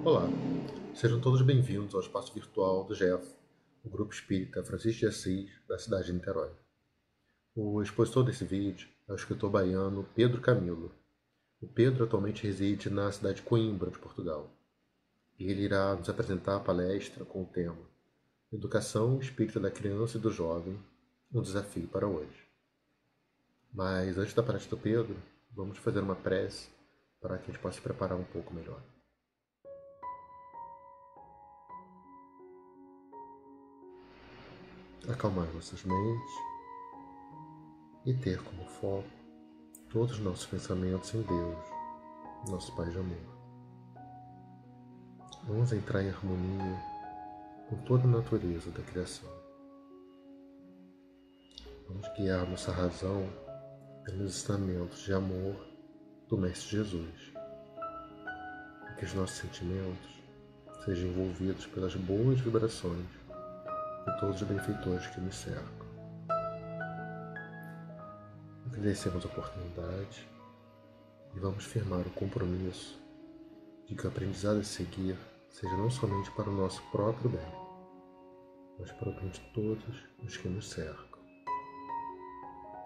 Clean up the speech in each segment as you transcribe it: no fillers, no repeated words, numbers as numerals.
Olá, sejam todos bem-vindos ao espaço virtual do GEF, o Grupo Espírita Francisco de Assis, da cidade de Niterói. O expositor desse vídeo é o escritor baiano Pedro Camilo. O Pedro atualmente reside na cidade de Coimbra, de Portugal. E ele irá nos apresentar a palestra com o tema Educação Espírita da Criança e do Jovem, um desafio para hoje. Mas antes da palestra do Pedro, vamos fazer uma prece para que a gente possa se preparar um pouco melhor. Acalmar nossas mentes e ter como foco todos os nossos pensamentos em Deus, nosso Pai de amor. Vamos entrar em harmonia com toda a natureza da criação. Vamos guiar nossa razão pelos ensinamentos de amor do Mestre Jesus, e que os nossos sentimentos sejam envolvidos pelas boas vibrações de todos os benfeitores que nos cercam. Agradecemos a oportunidade e vamos firmar o compromisso de que o aprendizado a seguir seja não somente para o nosso próprio bem, mas para o bem de todos os que nos cercam.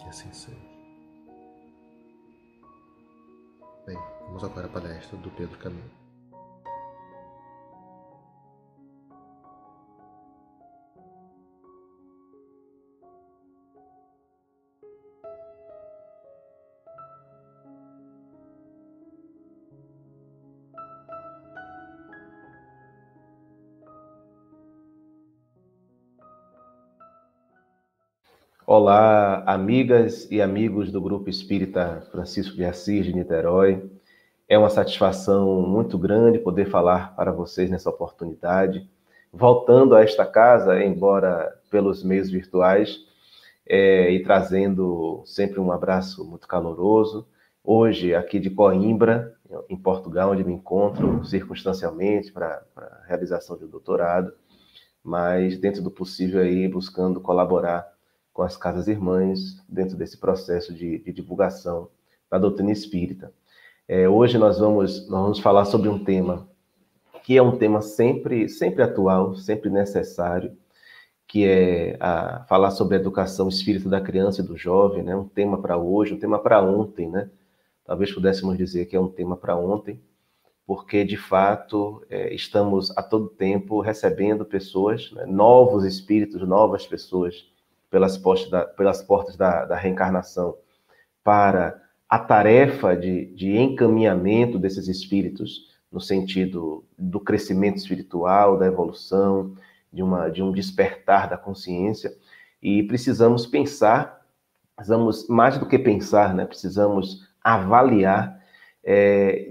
Que assim seja. Bem, vamos agora à palestra do Pedro Camilo. Olá, amigas e amigos do Grupo Espírita Francisco de Assis de Niterói. É uma satisfação muito grande poder falar para vocês nessa oportunidade. Voltando a esta casa, embora pelos meios virtuais, e trazendo sempre um abraço muito caloroso. Hoje, aqui de Coimbra, em Portugal, onde me encontro circunstancialmente para a realização de um doutorado, mas dentro do possível aí buscando colaborar com as casas irmãs, dentro desse processo de divulgação da doutrina espírita. Hoje nós vamos falar sobre um tema que é um tema sempre atual, sempre necessário, que é falar sobre a educação espírita da criança e do jovem, né? Um tema para hoje, um tema para ontem, né? Talvez pudéssemos dizer que é um tema para ontem, porque, de fato, estamos a todo tempo recebendo pessoas, né? Novos espíritos, novas pessoas, pelas portas da reencarnação, para a tarefa de encaminhamento desses espíritos, no sentido do crescimento espiritual, da evolução, de um despertar da consciência. E precisamos pensar, mais do que pensar, né? Precisamos avaliar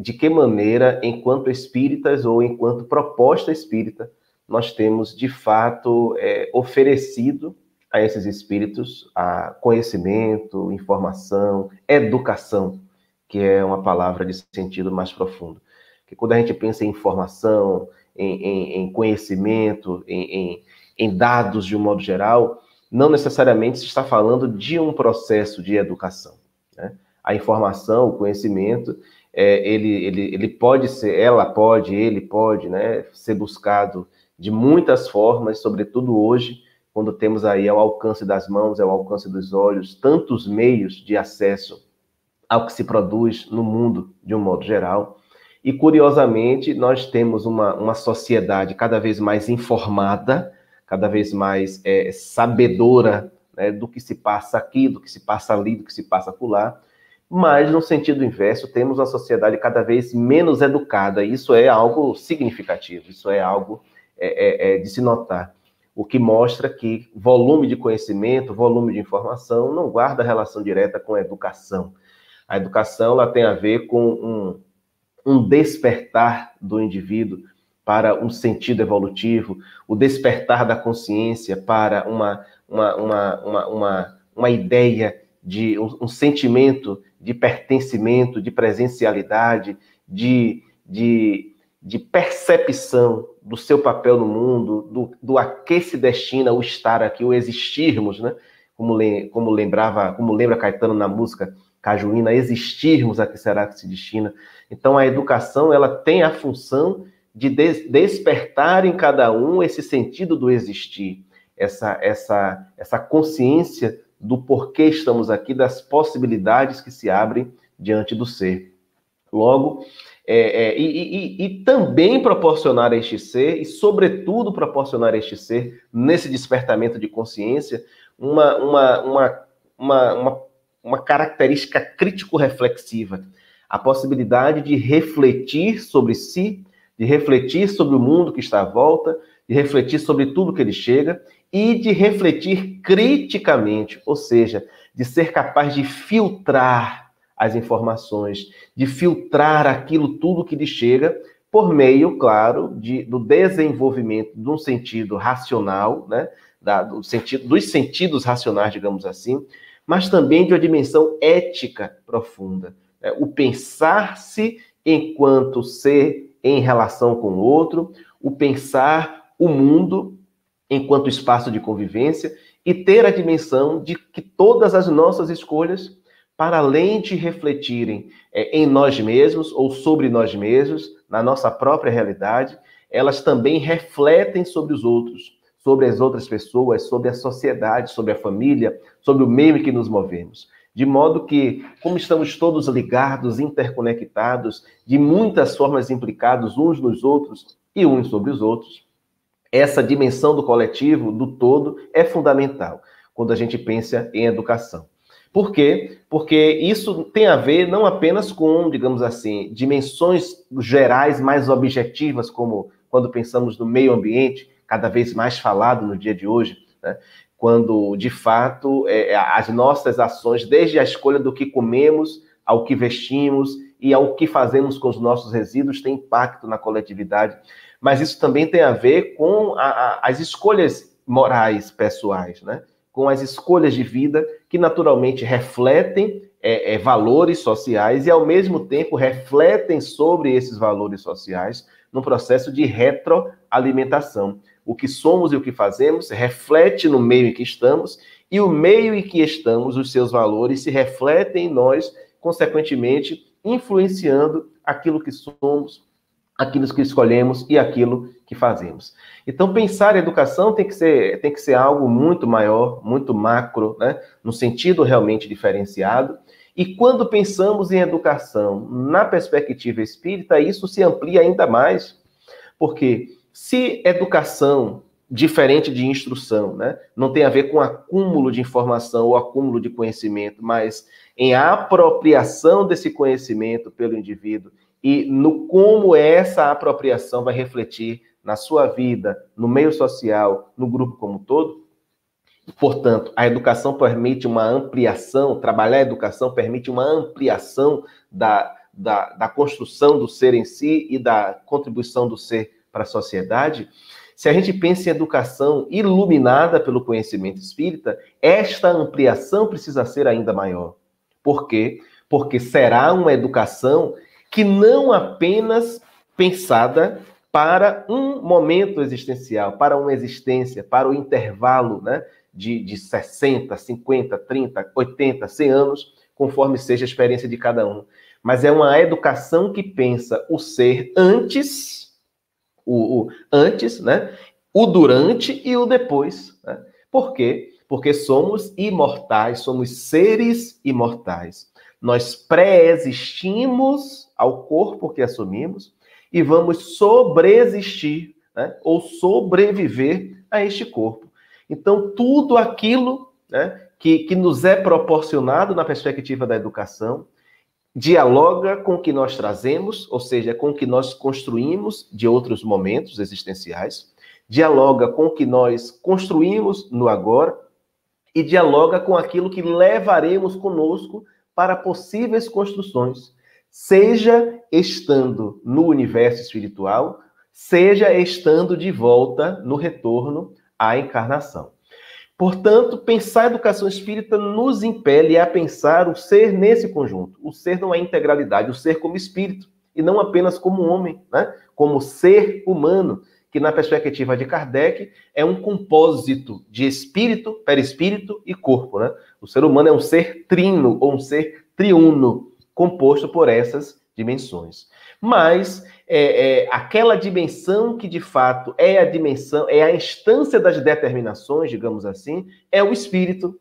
de que maneira, enquanto espíritas ou enquanto proposta espírita, nós temos, de fato, oferecido a esses espíritos a conhecimento, informação, educação, que é uma palavra de sentido mais profundo. Porque quando a gente pensa em informação, em conhecimento, em dados de um modo geral, não necessariamente se está falando de um processo de educação, né? A informação, o conhecimento, ele pode ser, ele pode, né, ser buscado de muitas formas, sobretudo hoje, quando temos aí ao alcance das mãos, ao alcance dos olhos, tantos meios de acesso ao que se produz no mundo, de um modo geral. E, curiosamente, nós temos uma sociedade cada vez mais informada, cada vez mais sabedora, né, do que se passa aqui, do que se passa ali, do que se passa acolá, mas, no sentido inverso, temos uma sociedade cada vez menos educada. Isso é algo significativo, isso é algo de se notar. O que mostra que volume de conhecimento, volume de informação não guarda relação direta com a educação. A educação ela tem a ver com um despertar do indivíduo para um sentido evolutivo, o despertar da consciência para uma ideia de um sentimento de pertencimento, de presencialidade, de percepção do seu papel no mundo, do a que se destina o estar aqui, o existirmos, né? Como lembra Caetano na música Cajuína, existirmos a que será que se destina. Então a educação ela tem a função de despertar em cada um esse sentido do existir, essa consciência do porquê estamos aqui, das possibilidades que se abrem diante do ser. Logo, e também proporcionar a este ser, e sobretudo proporcionar a este ser, nesse despertamento de consciência, uma característica crítico-reflexiva, a possibilidade de refletir sobre si, de refletir sobre o mundo que está à volta, de refletir sobre tudo que ele chega e de refletir criticamente, ou seja, de ser capaz de filtrar as informações, de filtrar aquilo tudo que lhe chega por meio, claro, do desenvolvimento de um sentido racional, né, dos sentidos racionais, digamos assim, mas também de uma dimensão ética profunda. O pensar-se enquanto ser em relação com o outro, o pensar o mundo enquanto espaço de convivência e ter a dimensão de que todas as nossas escolhas, para além de refletirem em nós mesmos ou sobre nós mesmos, na nossa própria realidade, elas também refletem sobre os outros, sobre as outras pessoas, sobre a sociedade, sobre a família, sobre o meio em que nos movemos. De modo que, como estamos todos ligados, interconectados, de muitas formas implicados uns nos outros e uns sobre os outros, essa dimensão do coletivo, do todo, é fundamental quando a gente pensa em educação. Por quê? Porque isso tem a ver não apenas com, digamos assim, dimensões gerais mais objetivas, como quando pensamos no meio ambiente, cada vez mais falado no dia de hoje, né? Quando, de fato, as nossas ações, desde a escolha do que comemos, ao que vestimos e ao que fazemos com os nossos resíduos, tem impacto na coletividade. Mas isso também tem a ver com as escolhas morais pessoais, né? Com as escolhas de vida que naturalmente refletem valores sociais e, ao mesmo tempo, refletem sobre esses valores sociais num processo de retroalimentação. O que somos e o que fazemos reflete no meio em que estamos, e o meio em que estamos, os seus valores, se refletem em nós, consequentemente, influenciando aquilo que somos, aquilo que escolhemos e aquilo que fazemos. Então, pensar em educação tem que ser algo muito maior, muito macro, né? No sentido realmente diferenciado. E quando pensamos em educação na perspectiva espírita, isso se amplia ainda mais, porque se educação, diferente de instrução, né, não tem a ver com acúmulo de informação ou acúmulo de conhecimento, mas em apropriação desse conhecimento pelo indivíduo e no como essa apropriação vai refletir na sua vida, no meio social, no grupo como um todo. Portanto, a educação permite uma ampliação, trabalhar a educação permite uma ampliação da construção do ser em si e da contribuição do ser para a sociedade. Se a gente pensa em educação iluminada pelo conhecimento espírita, esta ampliação precisa ser ainda maior. Por quê? Porque será uma educação que não apenas pensada para um momento existencial, para uma existência, para o intervalo, né, de 60, 50, 30, 80, 100 anos, conforme seja a experiência de cada um. Mas é uma educação que pensa o ser antes, antes, né, o durante e o depois. Né? Por quê? Porque somos imortais, somos seres imortais. Nós pré-existimos ao corpo que assumimos e vamos sobreexistir, né, ou sobreviver a este corpo. Então, tudo aquilo, né, que nos é proporcionado na perspectiva da educação dialoga com o que nós trazemos, ou seja, com o que nós construímos de outros momentos existenciais, dialoga com o que nós construímos no agora e dialoga com aquilo que levaremos conosco para possíveis construções, seja estando no universo espiritual, seja estando de volta no retorno à encarnação. Portanto, pensar a educação espírita nos impele a pensar o ser nesse conjunto. O ser não é integralidade, o ser como espírito, e não apenas como homem, né? Como ser humano, que na perspectiva de Kardec é um compósito de espírito, perispírito e corpo. Né? O ser humano é um ser trino, ou um ser triuno, composto por essas dimensões. Mas aquela dimensão que de fato é a dimensão, é a instância das determinações, digamos assim, é o espírito.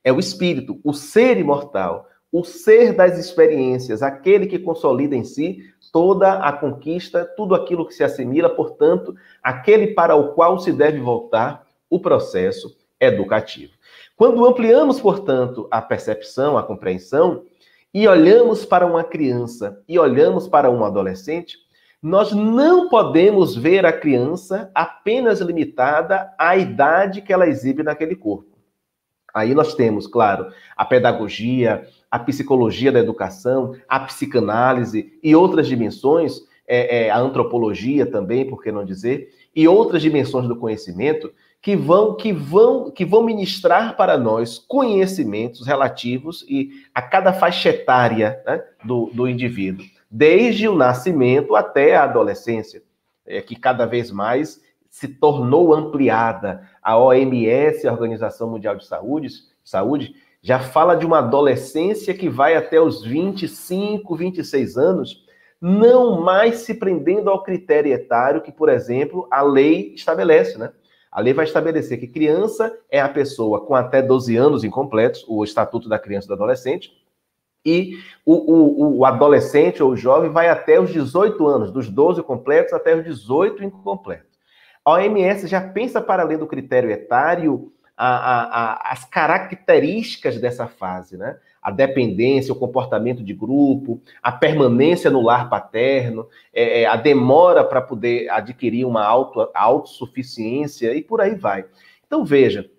É o espírito, o ser imortal, o ser das experiências, aquele que consolida em si toda a conquista, tudo aquilo que se assimila, portanto, aquele para o qual se deve voltar o processo educativo. Quando ampliamos, portanto, a percepção, a compreensão, e olhamos para uma criança e olhamos para um adolescente, nós não podemos ver a criança apenas limitada à idade que ela exibe naquele corpo. Aí nós temos, claro, a pedagogia, a psicologia da educação, a psicanálise e outras dimensões, a antropologia também, por que não dizer, e outras dimensões do conhecimento que vão ministrar para nós conhecimentos relativos a cada faixa etária, né, do indivíduo, desde o nascimento até a adolescência, que cada vez mais se tornou ampliada. A OMS, a Organização Mundial de Saúde, já fala de uma adolescência que vai até os 25, 26 anos, não mais se prendendo ao critério etário que, por exemplo, a lei estabelece, né? A lei vai estabelecer que criança é a pessoa com até 12 anos incompletos, o Estatuto da Criança e do Adolescente, e o adolescente ou o jovem vai até os 18 anos, dos 12 completos até os 18 incompletos. A OMS já pensa, para além do critério etário, as características dessa fase, né? A dependência, o comportamento de grupo, a permanência no lar paterno, a demora para poder adquirir uma autossuficiência e por aí vai. Então, veja,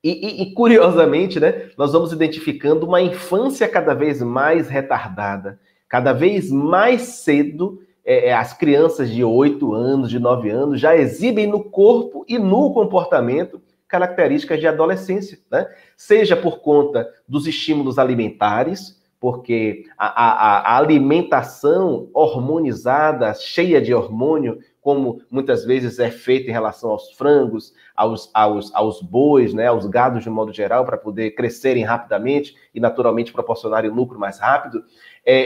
e curiosamente, né, nós vamos identificando uma infância cada vez mais retardada, cada vez mais cedo. As crianças de 8 anos, de 9 anos, já exibem no corpo e no comportamento características de adolescência, né? Seja por conta dos estímulos alimentares, porque a alimentação hormonizada, cheia de hormônio, como muitas vezes é feita em relação aos frangos, aos bois, né, aos gados de modo geral, para poder crescerem rapidamente e naturalmente proporcionarem lucro mais rápido,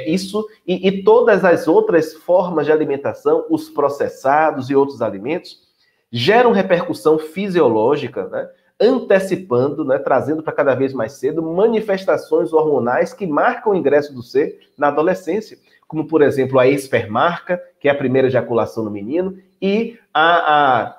isso e todas as outras formas de alimentação, os processados e outros alimentos, geram repercussão fisiológica, né, antecipando, né, trazendo para cada vez mais cedo manifestações hormonais que marcam o ingresso do ser na adolescência, como, por exemplo, a espermarca, que é a primeira ejaculação no menino, e a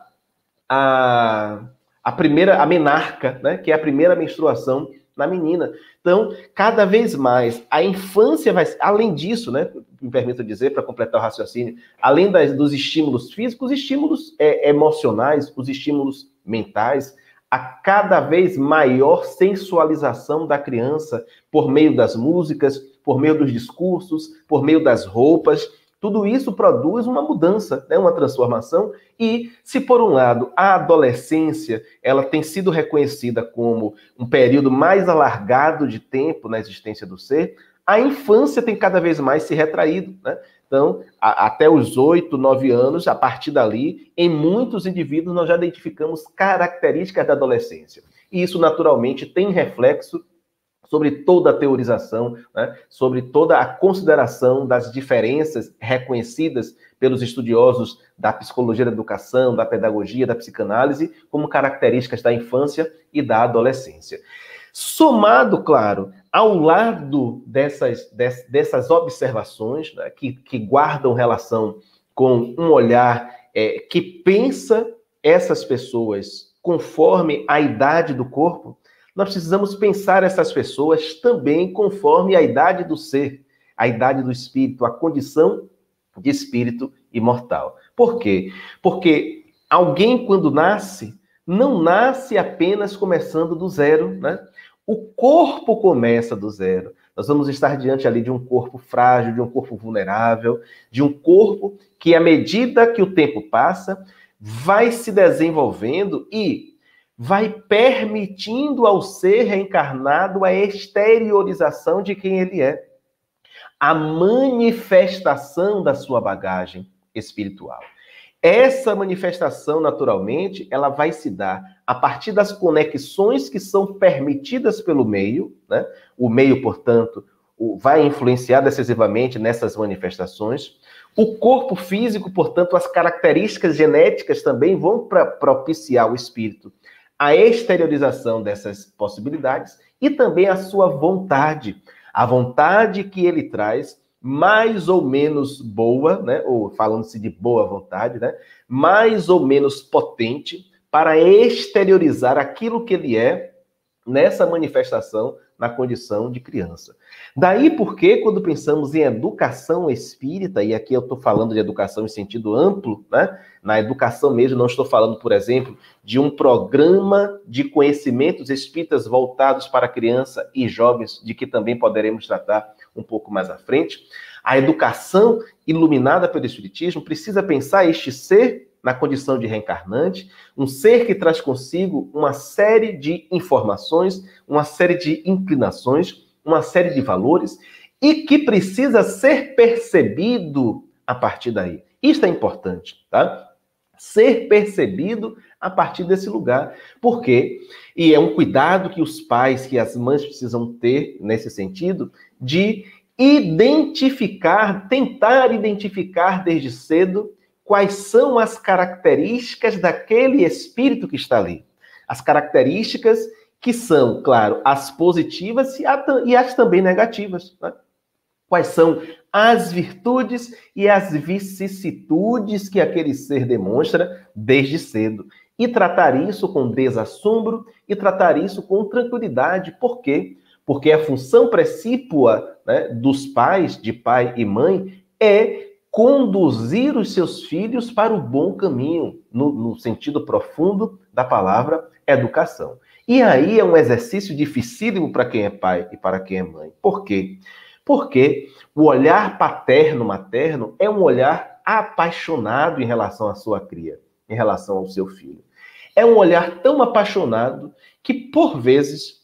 menarca, né, que é a primeira menstruação na menina. Então, cada vez mais, a infância vai... Além disso, né, me permita dizer, para completar o raciocínio, além dos estímulos físicos, os estímulos emocionais, os estímulos mentais, a cada vez maior sensualização da criança por meio das músicas, por meio dos discursos, por meio das roupas. Tudo isso produz uma mudança, né, uma transformação. E se, por um lado, a adolescência ela tem sido reconhecida como um período mais alargado de tempo na existência do ser, a infância tem cada vez mais se retraído, né? Então, até os 8, 9 anos, a partir dali, em muitos indivíduos, nós já identificamos características da adolescência. E isso, naturalmente, tem reflexo sobre toda a teorização, né, sobre toda a consideração das diferenças reconhecidas pelos estudiosos da psicologia da educação, da pedagogia, da psicanálise, como características da infância e da adolescência. Somado, claro, ao lado dessas observações, né, que guardam relação com um olhar que pensa essas pessoas conforme a idade do corpo, nós precisamos pensar essas pessoas também conforme a idade do ser, a idade do espírito, a condição de espírito imortal. Por quê? Porque alguém, quando nasce, não nasce apenas começando do zero, né? O corpo começa do zero. Nós vamos estar diante ali de um corpo frágil, de um corpo vulnerável, de um corpo que, à medida que o tempo passa, vai se desenvolvendo e vai permitindo ao ser reencarnado a exteriorização de quem ele é, a manifestação da sua bagagem espiritual. Essa manifestação, naturalmente, ela vai se dar a partir das conexões que são permitidas pelo meio, né? O meio, portanto, vai influenciar decisivamente nessas manifestações. O corpo físico, portanto, as características genéticas também vão propiciar o espírito a exteriorização dessas possibilidades e também a sua vontade, a vontade que ele traz, mais ou menos boa, né, ou falando-se de boa vontade, né, mais ou menos potente para exteriorizar aquilo que ele é nessa manifestação na condição de criança. Daí porque, quando pensamos em educação espírita, e aqui eu estou falando de educação em sentido amplo, né? Na educação mesmo, não estou falando, por exemplo, de um programa de conhecimentos espíritas voltados para criança e jovens, de que também poderemos tratar um pouco mais à frente. A educação iluminada pelo Espiritismo precisa pensar este ser na condição de reencarnante, um ser que traz consigo uma série de informações, uma série de inclinações, uma série de valores, e que precisa ser percebido a partir daí. Isto é importante, tá? Ser percebido a partir desse lugar. Por quê? E é um cuidado que os pais, que as mães precisam ter nesse sentido, de identificar, tentar identificar desde cedo quais são as características daquele espírito que está ali. As características que são, claro, as positivas e as também negativas. Né? Quais são as virtudes e as vicissitudes que aquele ser demonstra desde cedo. E tratar isso com desassombro e tratar isso com tranquilidade. Por quê? Porque a função precípua, né, dos pais, de pai e mãe, é conduzir os seus filhos para o bom caminho, no sentido profundo da palavra educação. E aí é um exercício dificílimo para quem é pai e para quem é mãe. Por quê? Porque o olhar paterno-materno é um olhar apaixonado em relação à sua cria, em relação ao seu filho. É um olhar tão apaixonado que, por vezes,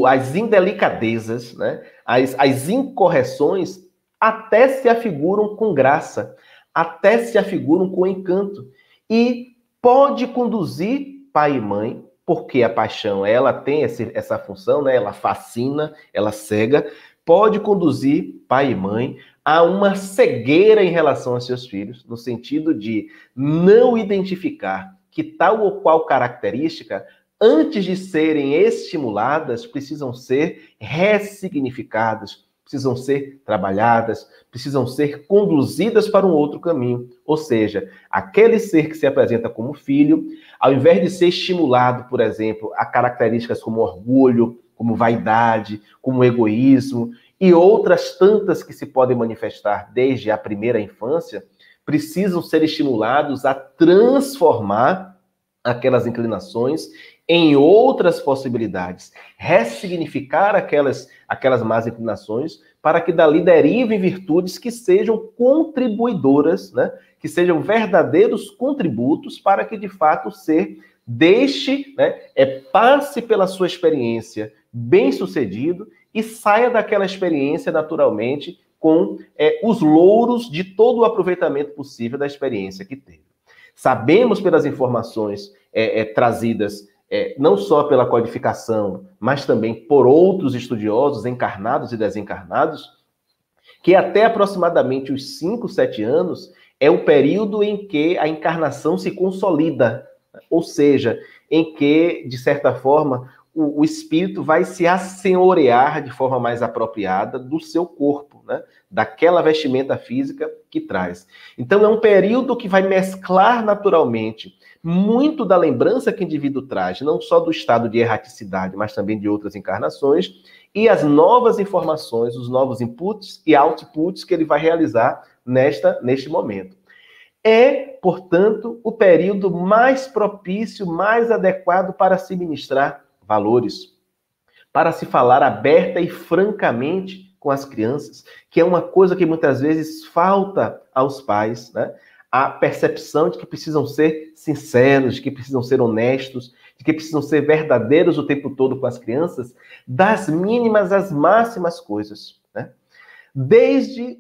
as indelicadezas, né, as incorreções até se afiguram com graça, até se afiguram com encanto. E pode conduzir pai e mãe, porque a paixão ela tem essa função, né? Ela fascina, ela cega, pode conduzir pai e mãe a uma cegueira em relação aos seus filhos, no sentido de não identificar que tal ou qual característica, antes de serem estimuladas, precisam ser ressignificadas, precisam ser trabalhadas, precisam ser conduzidas para um outro caminho. Ou seja, aquele ser que se apresenta como filho, ao invés de ser estimulado, por exemplo, a características como orgulho, como vaidade, como egoísmo e outras tantas que se podem manifestar desde a primeira infância, precisam ser estimulados a transformar aquelas inclinações em outras possibilidades, ressignificar aquelas más inclinações para que dali derivem virtudes que sejam contribuidoras, né? Que sejam verdadeiros contributos para que, de fato, o ser deixe, né, passe pela sua experiência bem-sucedido e saia daquela experiência, naturalmente, com os louros de todo o aproveitamento possível da experiência que teve. Sabemos pelas informações trazidas não só pela codificação, mas também por outros estudiosos, encarnados e desencarnados, que até aproximadamente os 5, 7 anos é o período em que a encarnação se consolida, ou seja, em que, de certa forma, o espírito vai se assenhorear de forma mais apropriada do seu corpo, né? Daquela vestimenta física que traz. Então, é um período que vai mesclar naturalmente muito da lembrança que o indivíduo traz, não só do estado de erraticidade, mas também de outras encarnações, e as novas informações, os novos inputs e outputs que ele vai realizar neste momento. É, portanto, o período mais propício, mais adequado para se ministrar valores, para se falar aberta e francamente com as crianças, que é uma coisa que muitas vezes falta aos pais, né? A percepção de que precisam ser sinceros, de que precisam ser honestos, de que precisam ser verdadeiros o tempo todo com as crianças, das mínimas às máximas coisas, né? Desde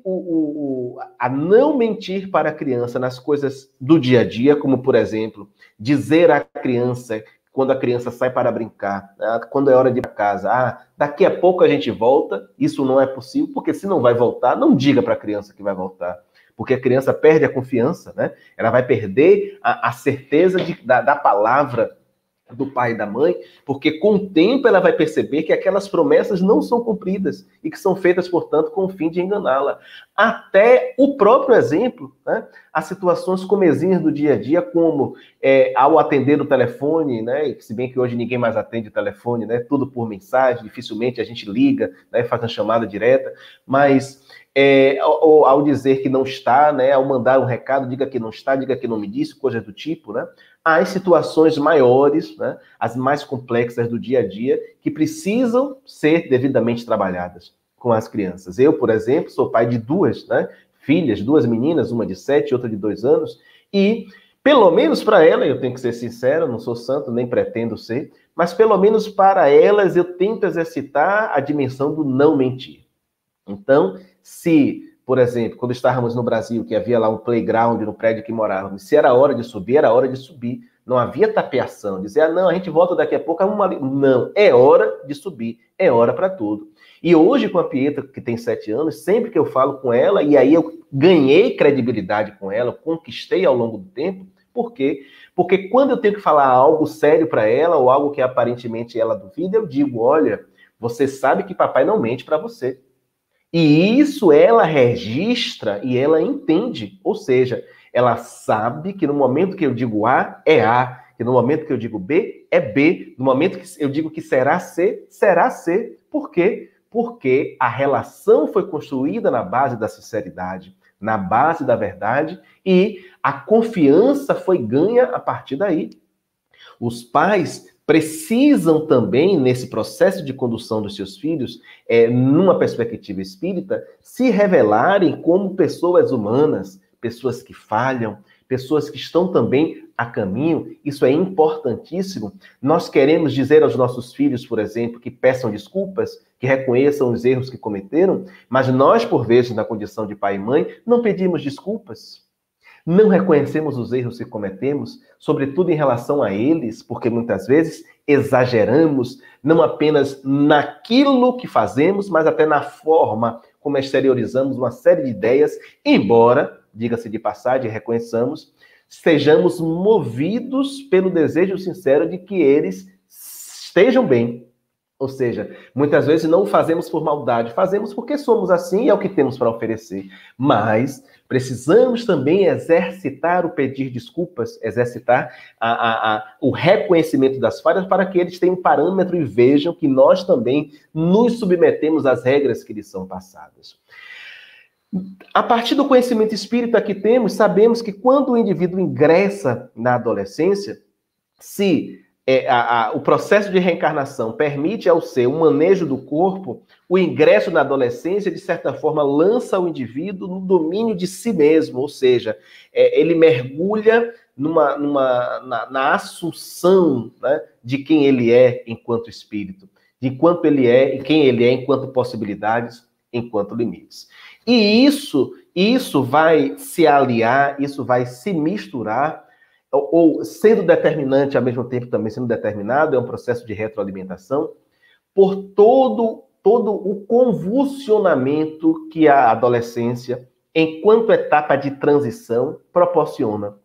a não mentir para a criança nas coisas do dia a dia, como, por exemplo, dizer à criança quando a criança sai para brincar, né? Quando é hora de ir para casa, daqui a pouco a gente volta, isso não é possível, porque se não vai voltar, não diga para a criança que vai voltar, porque a criança perde a confiança, né? Ela vai perder a certeza da palavra do pai e da mãe, porque com o tempo ela vai perceber que aquelas promessas não são cumpridas e que são feitas, portanto, com o fim de enganá-la. Até o próprio exemplo, né? As situações comezinhas do dia a dia, como ao atender o telefone, né? Se bem que hoje ninguém mais atende o telefone, né? Tudo por mensagem, dificilmente a gente liga, né? Faz uma chamada direta, mas ao dizer que não está, né? Ao mandar um recado, diga que não está, diga que não me disse, coisas do tipo, né? As situações maiores, né, as mais complexas do dia a dia, que precisam ser devidamente trabalhadas com as crianças. Eu, por exemplo, sou pai de duas, né, filhas, duas meninas, uma de 7 e outra de 2 anos, e pelo menos para ela, eu tenho que ser sincero, não sou santo, nem pretendo ser, mas pelo menos para elas eu tento exercitar a dimensão do não mentir. Então, se, por exemplo, quando estávamos no Brasil, que havia lá um playground no prédio que morávamos, se era hora de subir, era hora de subir. Não havia tapeação, dizer, não, a gente volta daqui a pouco, não, é hora de subir, é hora para tudo. E hoje, com a Pietra, que tem 7 anos, sempre que eu falo com ela, e aí eu ganhei credibilidade com ela, conquistei ao longo do tempo, por quê? Porque quando eu tenho que falar algo sério para ela, ou algo que aparentemente ela duvida, eu digo, olha, você sabe que papai não mente para você. E isso ela registra e ela entende. Ou seja, ela sabe que no momento que eu digo A, é A. Que no momento que eu digo B, é B. No momento que eu digo que será C, será C. Por quê? Porque a relação foi construída na base da sinceridade, na base da verdade, e a confiança foi ganha a partir daí. Os pais precisam também, nesse processo de condução dos seus filhos, numa perspectiva espírita, se revelarem como pessoas humanas, pessoas que falham, pessoas que estão também a caminho. Isso é importantíssimo. Nós queremos dizer aos nossos filhos, por exemplo, que peçam desculpas, que reconheçam os erros que cometeram, mas nós, por vezes, na condição de pai e mãe, não pedimos desculpas. Não reconhecemos os erros que cometemos, sobretudo em relação a eles, porque muitas vezes exageramos, não apenas naquilo que fazemos, mas até na forma como exteriorizamos uma série de ideias, embora, diga-se de passagem, reconheçamos, sejamos movidos pelo desejo sincero de que eles estejam bem. Ou seja, muitas vezes não o fazemos por maldade, fazemos porque somos assim e é o que temos para oferecer. Mas precisamos também exercitar o pedir desculpas, exercitar o reconhecimento das falhas para que eles tenham um parâmetro e vejam que nós também nos submetemos às regras que lhes são passadas. A partir do conhecimento espírita que temos, sabemos que quando o indivíduo ingressa na adolescência, se o processo de reencarnação permite ao ser um manejo do corpo, o ingresso na adolescência, de certa forma, lança o indivíduo no domínio de si mesmo, ou seja, ele mergulha na assunção, né, de quem ele é enquanto espírito, de quanto ele é e quem ele é enquanto possibilidades, enquanto limites. E isso vai se aliar, isso vai se misturar, ou sendo determinante, ao mesmo tempo também sendo determinado, é um processo de retroalimentação, por todo o convulsionamento que a adolescência, enquanto etapa de transição, proporciona.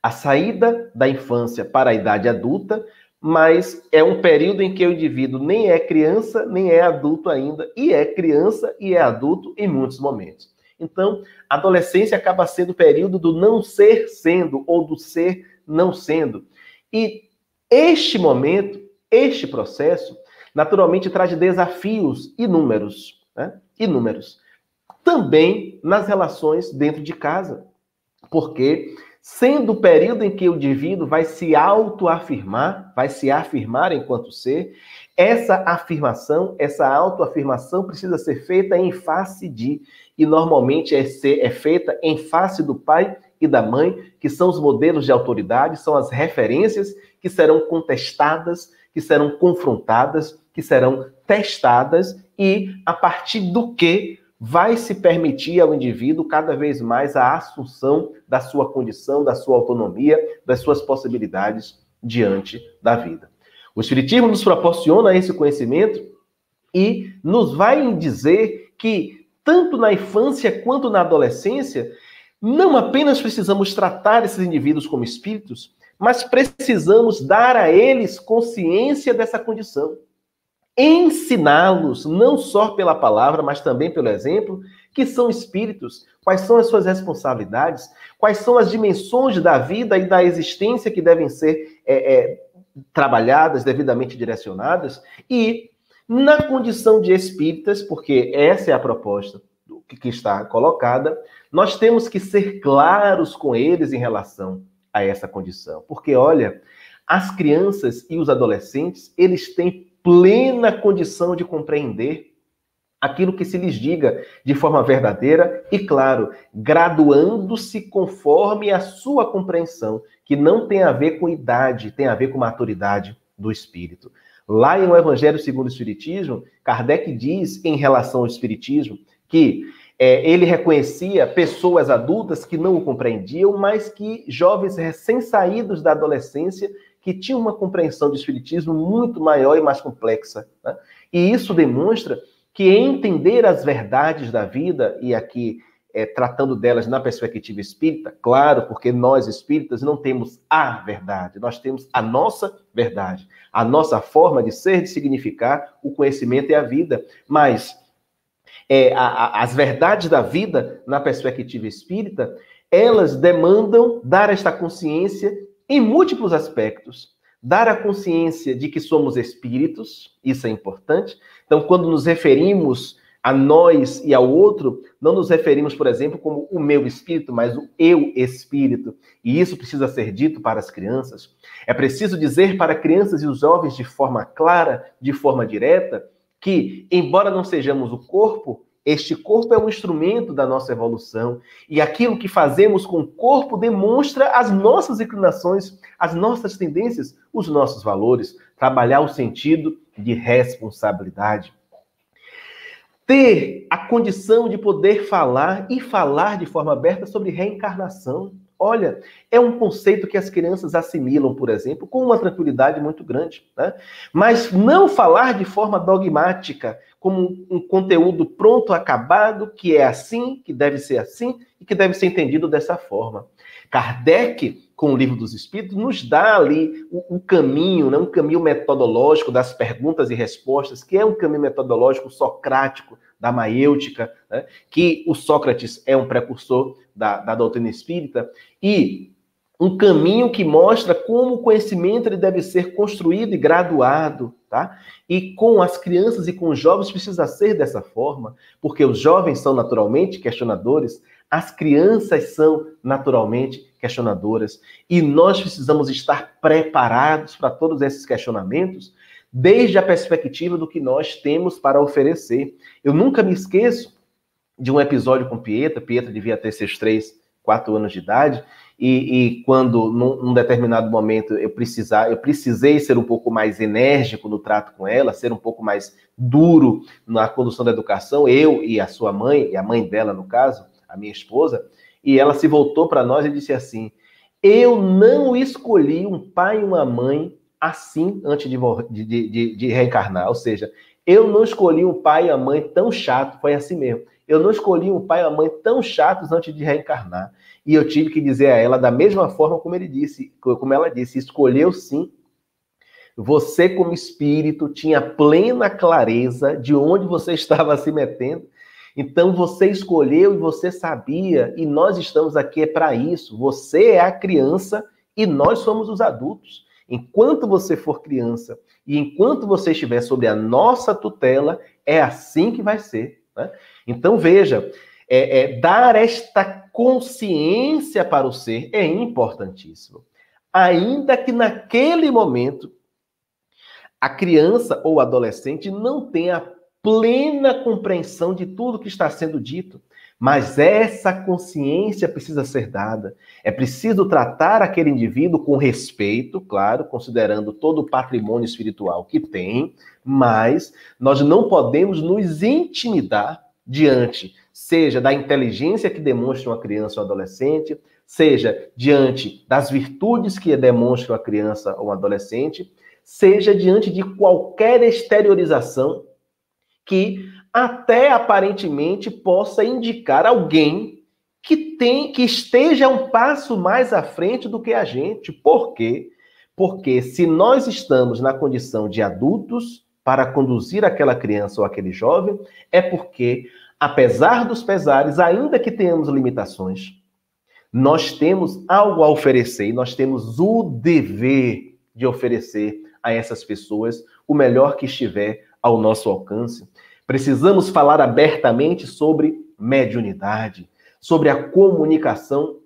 A saída da infância para a idade adulta, mas é um período em que o indivíduo nem é criança, nem é adulto ainda, e é criança e é adulto em muitos momentos. Então, a adolescência acaba sendo o período do não ser sendo, ou do ser não sendo. E este momento, este processo, naturalmente traz desafios inúmeros, né? Inúmeros. Também nas relações dentro de casa. Porque, sendo o período em que o indivíduo vai se autoafirmar, vai se afirmar enquanto ser, essa afirmação, essa autoafirmação precisa ser feita em face de, e normalmente é feita em face do pai e da mãe, que são os modelos de autoridade, são as referências que serão contestadas, que serão confrontadas, que serão testadas, e a partir do que vai se permitir ao indivíduo cada vez mais a assunção da sua condição, da sua autonomia, das suas possibilidades diante da vida. O Espiritismo nos proporciona esse conhecimento e nos vai dizer que, tanto na infância quanto na adolescência, não apenas precisamos tratar esses indivíduos como espíritos, mas precisamos dar a eles consciência dessa condição. Ensiná-los, não só pela palavra, mas também pelo exemplo, que são espíritos, quais são as suas responsabilidades, quais são as dimensões da vida e da existência que devem ser trabalhadas, devidamente direcionadas, e na condição de espíritas, porque essa é a proposta que está colocada, nós temos que ser claros com eles em relação a essa condição. Porque, olha, as crianças e os adolescentes, eles têm plena condição de compreender aquilo que se lhes diga de forma verdadeira e, claro, graduando-se conforme a sua compreensão, que não tem a ver com idade, tem a ver com maturidade do espírito. Lá em O Evangelho segundo o Espiritismo, Kardec diz, em relação ao Espiritismo, que ele reconhecia pessoas adultas que não o compreendiam, mas que jovens recém-saídos da adolescência que tinham uma compreensão do Espiritismo muito maior e mais complexa, né? E isso demonstra que entender as verdades da vida, e aqui tratando delas na perspectiva espírita, claro, porque nós espíritas não temos a verdade, nós temos a nossa verdade, a nossa forma de ser, de significar o conhecimento e a vida, mas as verdades da vida, na perspectiva espírita, elas demandam dar esta consciência em múltiplos aspectos. Dar a consciência de que somos espíritos, isso é importante. Então, quando nos referimos a nós e ao outro, não nos referimos, por exemplo, como o meu espírito, mas o eu espírito. E isso precisa ser dito para as crianças. É preciso dizer para crianças e os jovens de forma clara, de forma direta, que, embora não sejamos o corpo, este corpo é um instrumento da nossa evolução. E aquilo que fazemos com o corpo demonstra as nossas inclinações, as nossas tendências, os nossos valores. Trabalhar o sentido de responsabilidade. Ter a condição de poder falar e falar de forma aberta sobre reencarnação. Olha, é um conceito que as crianças assimilam, por exemplo, com uma tranquilidade muito grande, né? Mas não falar de forma dogmática, como um conteúdo pronto, acabado, que é assim, que deve ser assim e que deve ser entendido dessa forma. Kardec, com o Livro dos Espíritos, nos dá ali um caminho, né? Um caminho metodológico das perguntas e respostas, que é um caminho metodológico socrático, da maiêutica, né? Que o Sócrates é um precursor da doutrina espírita, e um caminho que mostra como o conhecimento ele deve ser construído e graduado, tá? E com as crianças e com os jovens precisa ser dessa forma, porque os jovens são naturalmente questionadores, as crianças são naturalmente questionadoras, e nós precisamos estar preparados para todos esses questionamentos, desde a perspectiva do que nós temos para oferecer. Eu nunca me esqueço de um episódio com Pietra devia ter seus 3, 4 anos de idade, e quando, num determinado momento, eu precisei ser um pouco mais enérgico no trato com ela, ser um pouco mais duro na condução da educação, eu e a sua mãe, e a mãe dela, no caso, a minha esposa, e ela se voltou para nós e disse assim: eu não escolhi um pai e uma mãe assim antes de reencarnar, ou seja, eu não escolhi um pai e uma mãe tão chato, foi assim mesmo. Eu não escolhi um pai e uma mãe tão chatos antes de reencarnar. E eu tive que dizer a ela da mesma forma como ela disse, escolheu sim. Você, como espírito, tinha plena clareza de onde você estava se metendo. Então, você escolheu e você sabia, e nós estamos aqui para isso. Você é a criança e nós somos os adultos. Enquanto você for criança e enquanto você estiver sob a nossa tutela, é assim que vai ser, né? Então, veja, dar esta consciência para o ser é importantíssimo. Ainda que naquele momento a criança ou adolescente não tenha plena compreensão de tudo que está sendo dito, mas essa consciência precisa ser dada. É preciso tratar aquele indivíduo com respeito, claro, considerando todo o patrimônio espiritual que tem, mas nós não podemos nos intimidar diante, seja da inteligência que demonstra uma criança ou um adolescente, seja diante das virtudes que demonstram a criança ou um adolescente, seja diante de qualquer exteriorização que até aparentemente possa indicar alguém que esteja um passo mais à frente do que a gente. Por quê? Porque se nós estamos na condição de adultos para conduzir aquela criança ou aquele jovem, é porque, apesar dos pesares, ainda que tenhamos limitações, nós temos algo a oferecer e nós temos o dever de oferecer a essas pessoas o melhor que estiver ao nosso alcance. Precisamos falar abertamente sobre mediunidade, sobre a comunicação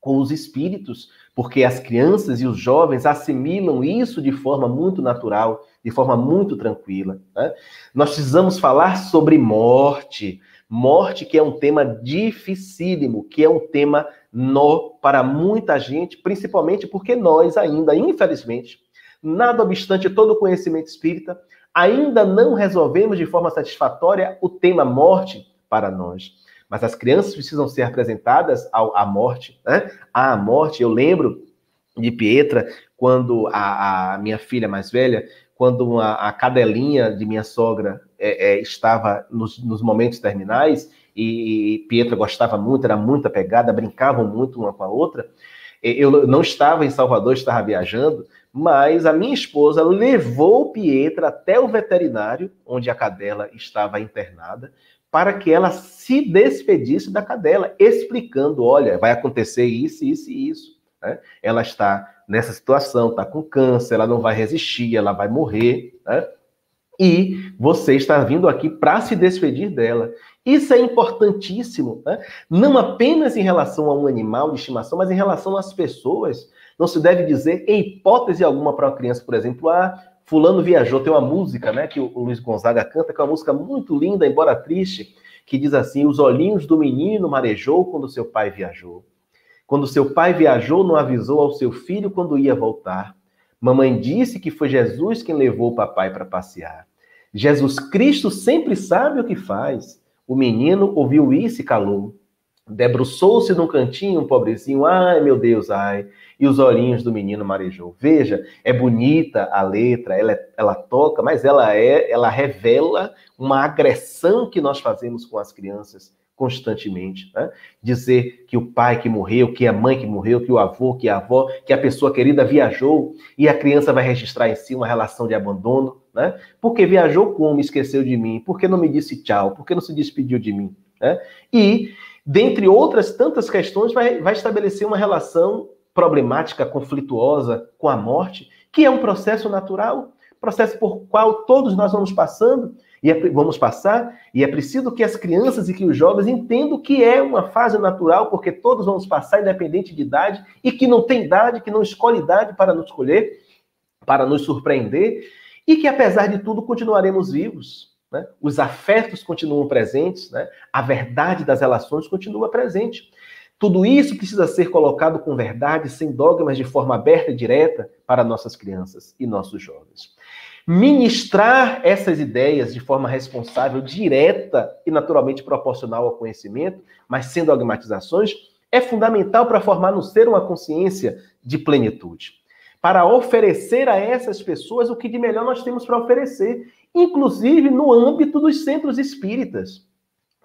com os espíritos, porque as crianças e os jovens assimilam isso de forma muito natural, de forma muito tranquila, né? Nós precisamos falar sobre morte, morte que é um tema dificílimo, que é um tema nó para muita gente, principalmente porque nós ainda, infelizmente, nada obstante todo o conhecimento espírita, ainda não resolvemos de forma satisfatória o tema morte para nós. Mas as crianças precisam ser apresentadas à morte, né? À morte, eu lembro de Pietra, quando a minha filha mais velha, quando a cadelinha de minha sogra estava nos momentos terminais, e Pietra gostava muito, era muito apegada, brincavam muito uma com a outra. Eu não estava em Salvador, estava viajando, mas a minha esposa levou Pietra até o veterinário, onde a cadela estava internada, para que ela se despedisse da cadela, explicando, olha, vai acontecer isso, isso e isso. Né? Ela está nessa situação, está com câncer, ela não vai resistir, ela vai morrer, né? E você está vindo aqui para se despedir dela. Isso é importantíssimo, né? Não apenas em relação a um animal de estimação, mas em relação às pessoas. Não se deve dizer, em hipótese alguma, para uma criança, por exemplo, fulano viajou. Tem uma música, né, que o Luiz Gonzaga canta, que é uma música muito linda, embora triste, que diz assim: os olhinhos do menino marejou quando seu pai viajou. Quando seu pai viajou, não avisou ao seu filho quando ia voltar. Mamãe disse que foi Jesus quem levou o papai para passear. Jesus Cristo sempre sabe o que faz. O menino ouviu isso e calou. Debruçou-se num cantinho, um pobrezinho, ai meu Deus, ai, e os olhinhos do menino marejou. Veja, é bonita a letra, ela toca, mas ela revela uma agressão que nós fazemos com as crianças constantemente, né? Dizer que o pai que morreu, que a mãe que morreu, que o avô, que a avó, que a pessoa querida viajou, e a criança vai registrar em si uma relação de abandono, né? Porque viajou como? Esqueceu de mim? Por que não me disse tchau? Por que não se despediu de mim? Né? E dentre outras tantas questões, vai estabelecer uma relação problemática, conflituosa com a morte, que é um processo natural, processo por qual todos nós vamos passando, e é preciso que as crianças e que os jovens entendam que é uma fase natural, porque todos vamos passar, independente de idade, e que não tem idade, que não escolhe idade para nos escolher, para nos surpreender, e que, apesar de tudo, continuaremos vivos. Né? Os afetos continuam presentes, né? A verdade das relações continua presente. Tudo isso precisa ser colocado com verdade, sem dogmas, de forma aberta e direta para nossas crianças e nossos jovens. Ministrar essas ideias de forma responsável, direta e naturalmente proporcional ao conhecimento, mas sem dogmatizações, é fundamental para formar no ser uma consciência de plenitude. Para oferecer a essas pessoas o que de melhor nós temos para oferecer, inclusive no âmbito dos centros espíritas,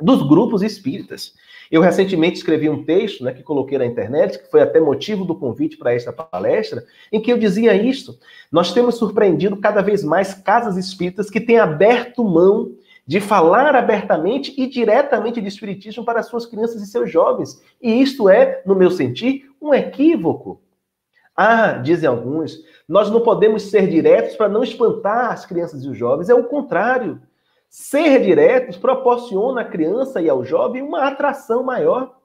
dos grupos espíritas. Eu recentemente escrevi um texto, né, que coloquei na internet, que foi até motivo do convite para esta palestra, em que eu dizia isto: nós temos surpreendido cada vez mais casas espíritas que têm aberto mão de falar abertamente e diretamente de espiritismo para suas crianças e seus jovens. E isto é, no meu sentir, um equívoco. Dizem alguns, nós não podemos ser diretos para não espantar as crianças e os jovens. É o contrário. Ser diretos proporciona à criança e ao jovem uma atração maior,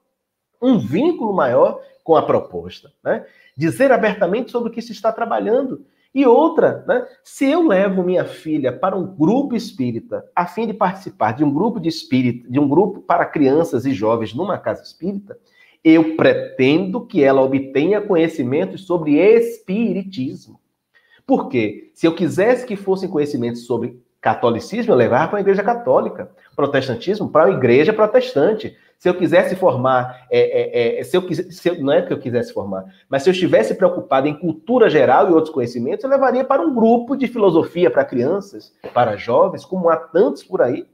um vínculo maior com a proposta, né? Dizer abertamente sobre o que se está trabalhando. E outra, né? Se eu levo minha filha para um grupo espírita, a fim de participar de um grupo de espírita, de um grupo para crianças e jovens numa casa espírita, eu pretendo que ela obtenha conhecimentos sobre espiritismo. Por quê? Se eu quisesse que fossem conhecimentos sobre Catolicismo eu levava para a igreja católica. Protestantismo para a igreja protestante. Se eu quisesse formar, não é que eu quisesse formar, mas se eu estivesse preocupado em cultura geral e outros conhecimentos, eu levaria para um grupo de filosofia para crianças, para jovens, como há tantos por aí.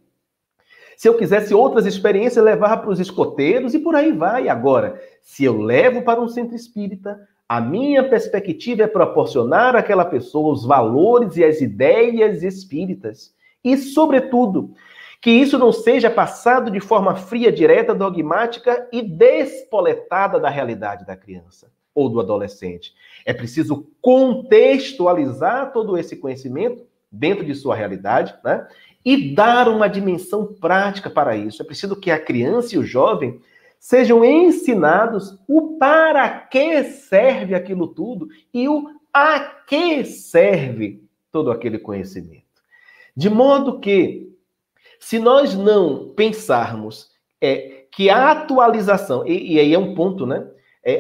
Se eu quisesse outras experiências, eu levava para os escoteiros e por aí vai. Agora, se eu levo para um centro espírita, a minha perspectiva é proporcionar àquela pessoa os valores e as ideias espíritas. E, sobretudo, que isso não seja passado de forma fria, direta, dogmática e despoletada da realidade da criança ou do adolescente. É preciso contextualizar todo esse conhecimento dentro de sua realidade, né? E dar uma dimensão prática para isso. É preciso que a criança e o jovem sejam ensinados o para que serve aquilo tudo e o a que serve todo aquele conhecimento. De modo que, se nós não pensarmos que a atualização, e aí é um ponto, né?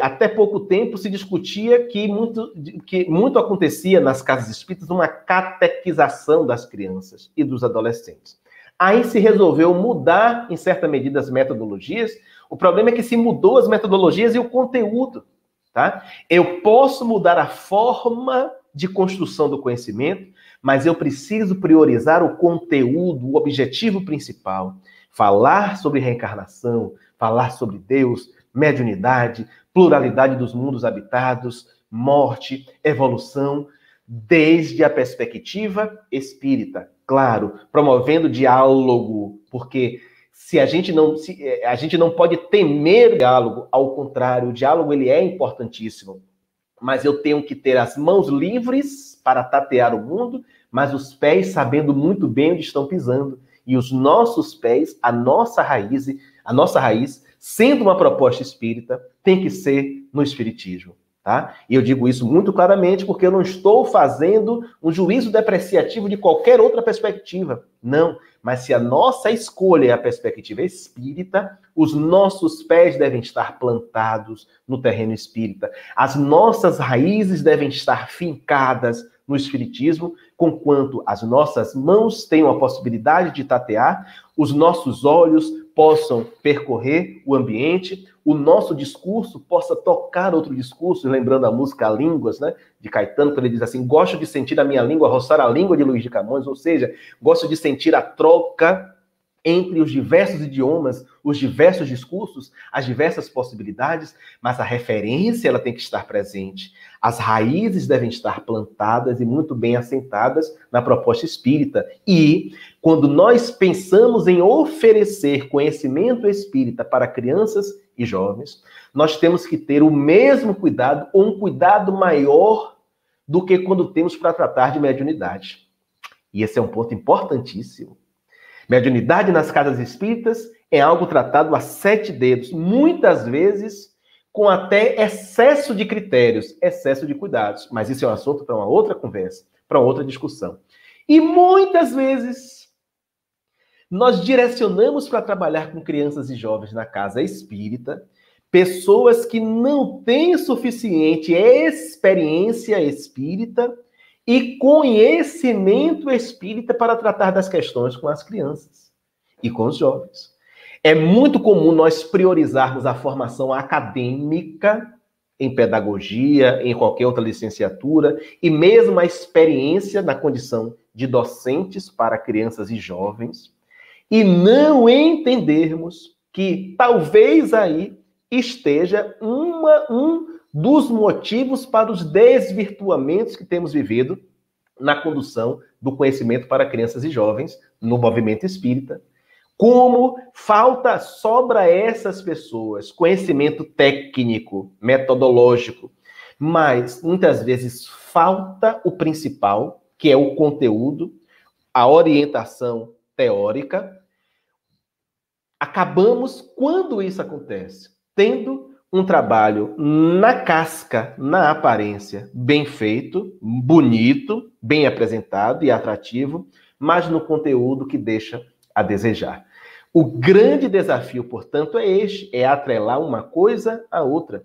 Até pouco tempo se discutia que muito acontecia nas casas espíritas uma catequização das crianças e dos adolescentes. Aí se resolveu mudar, em certa medida, as metodologias. O problema é que se mudou as metodologias e o conteúdo, tá? Eu posso mudar a forma de construção do conhecimento, mas eu preciso priorizar o conteúdo, o objetivo principal. Falar sobre reencarnação, falar sobre Deus, mediunidade, pluralidade dos mundos habitados, morte, evolução, desde a perspectiva espírita. Claro, promovendo diálogo, porque a gente não pode temer o diálogo, ao contrário, o diálogo ele é importantíssimo. Mas eu tenho que ter as mãos livres para tatear o mundo, mas os pés sabendo muito bem onde estão pisando. E os nossos pés, a nossa raiz, sendo uma proposta espírita, tem que ser no espiritismo. Tá? E eu digo isso muito claramente porque eu não estou fazendo um juízo depreciativo de qualquer outra perspectiva. Não. Mas se a nossa escolha é a perspectiva espírita, os nossos pés devem estar plantados no terreno espírita. As nossas raízes devem estar fincadas no espiritismo, conquanto as nossas mãos tenham a possibilidade de tatear, os nossos olhos possam percorrer o ambiente, o nosso discurso possa tocar outro discurso, lembrando a música Línguas, né, de Caetano, quando ele diz assim, gosto de sentir a minha língua roçar a língua de Luís de Camões, ou seja, gosto de sentir a troca entre os diversos idiomas, os diversos discursos, as diversas possibilidades, mas a referência ela tem que estar presente. As raízes devem estar plantadas e muito bem assentadas na proposta espírita. E, quando nós pensamos em oferecer conhecimento espírita para crianças e jovens, nós temos que ter o mesmo cuidado, ou um cuidado maior do que quando temos para tratar de mediunidade. E esse é um ponto importantíssimo. Mediunidade nas casas espíritas é algo tratado a 7 dedos, muitas vezes com até excesso de critérios, excesso de cuidados. Mas isso é um assunto para uma outra conversa, para outra discussão. E muitas vezes nós direcionamos para trabalhar com crianças e jovens na casa espírita pessoas que não têm suficiente experiência espírita e conhecimento espírita para tratar das questões com as crianças e com os jovens. É muito comum nós priorizarmos a formação acadêmica em pedagogia, em qualquer outra licenciatura, e mesmo a experiência na condição de docentes para crianças e jovens, e não entendermos que talvez aí esteja um dos motivos para os desvirtuamentos que temos vivido na condução do conhecimento para crianças e jovens no movimento espírita. Como sobra a essas pessoas conhecimento técnico, metodológico, mas muitas vezes falta o principal, que é o conteúdo, a orientação teórica. Acabamos, quando isso acontece, tendo um trabalho na casca, na aparência, bem feito, bonito, bem apresentado e atrativo, mas no conteúdo que deixa a desejar. O grande desafio, portanto, é este, é atrelar uma coisa à outra.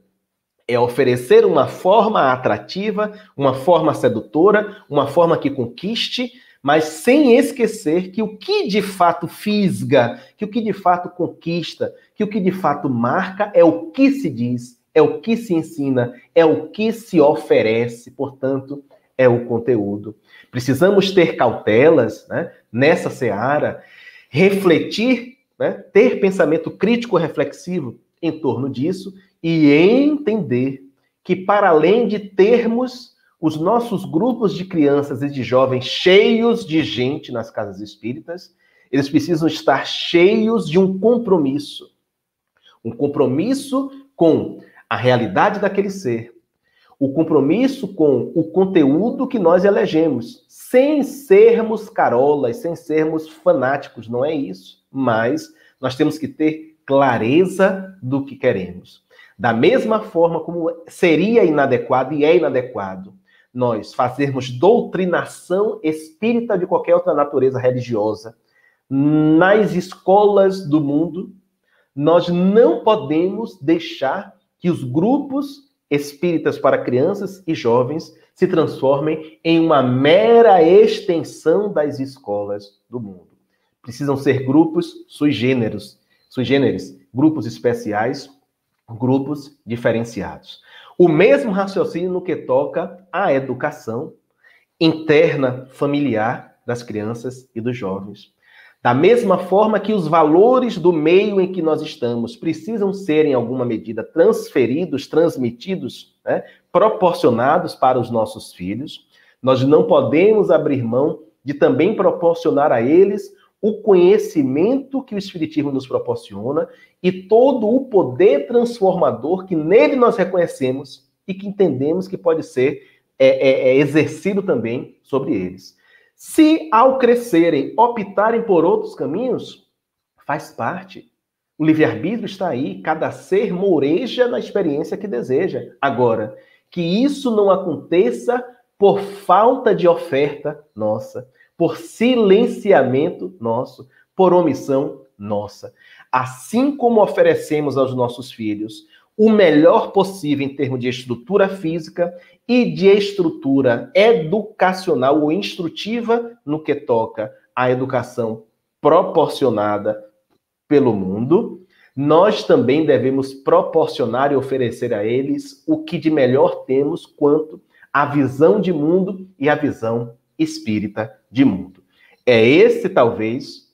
É oferecer uma forma atrativa, uma forma sedutora, uma forma que conquiste, mas sem esquecer que o que de fato fisga, que o que de fato conquista, que o que de fato marca é o que se diz, é o que se ensina, é o que se oferece, portanto, é o conteúdo. Precisamos ter cautelas, né, nessa seara, refletir, né, ter pensamento crítico reflexivo em torno disso e entender que, para além de termos os nossos grupos de crianças e de jovens cheios de gente nas casas espíritas, eles precisam estar cheios de um compromisso com a realidade daquele ser, o compromisso com o conteúdo que nós elegemos, sem sermos carolas, sem sermos fanáticos, não é isso. Mas nós temos que ter clareza do que queremos. Da mesma forma como seria inadequado e é inadequado nós fazermos doutrinação espírita de qualquer outra natureza religiosa nas escolas do mundo, nós não podemos deixar que os grupos espíritas para crianças e jovens se transformem em uma mera extensão das escolas do mundo. Precisam ser grupos sui generis, grupos especiais, grupos diferenciados. O mesmo raciocínio no que toca à educação interna familiar das crianças e dos jovens. Da mesma forma que os valores do meio em que nós estamos precisam ser, em alguma medida, transferidos, transmitidos, né, proporcionados para os nossos filhos, nós não podemos abrir mão de também proporcionar a eles o conhecimento que o Espiritismo nos proporciona e todo o poder transformador que nele nós reconhecemos e que entendemos que pode ser exercido também sobre eles. Se, ao crescerem, optarem por outros caminhos, faz parte. O livre-arbítrio está aí, cada ser moureja na experiência que deseja. Agora, que isso não aconteça por falta de oferta nossa, por silenciamento nosso, por omissão nossa. Assim como oferecemos aos nossos filhos o melhor possível em termos de estrutura física e de estrutura educacional ou instrutiva no que toca à educação proporcionada pelo mundo, nós também devemos proporcionar e oferecer a eles o que de melhor temos quanto à visão de mundo e à visão espírita de mundo. É esse, talvez,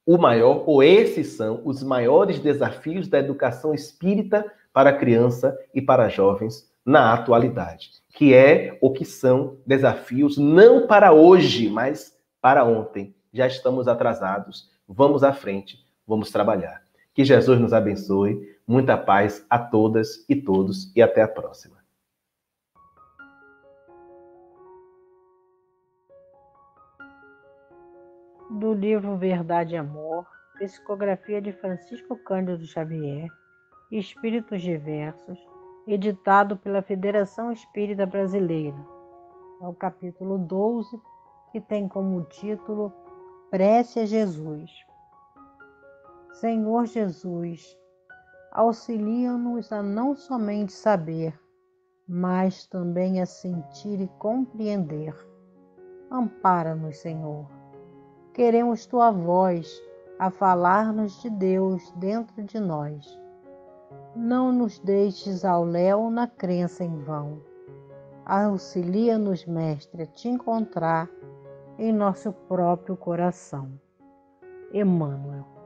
o maior, ou esses são os maiores desafios da educação espírita para criança e para jovens na atualidade, que é o que são desafios não para hoje, mas para ontem. Já estamos atrasados, vamos à frente, vamos trabalhar. Que Jesus nos abençoe, muita paz a todas e todos e até a próxima. Do livro Verdade e Amor, psicografia de Francisco Cândido Xavier, Espíritos Diversos, editado pela Federação Espírita Brasileira. É o capítulo 12, que tem como título Prece a Jesus. Senhor Jesus, auxilia-nos a não somente saber, mas também a sentir e compreender. Ampara-nos, Senhor. Queremos Tua voz a falar-nos de Deus dentro de nós. Não nos deixes ao léu na crença em vão. Auxilia-nos, Mestre, a Te encontrar em nosso próprio coração. Emmanuel.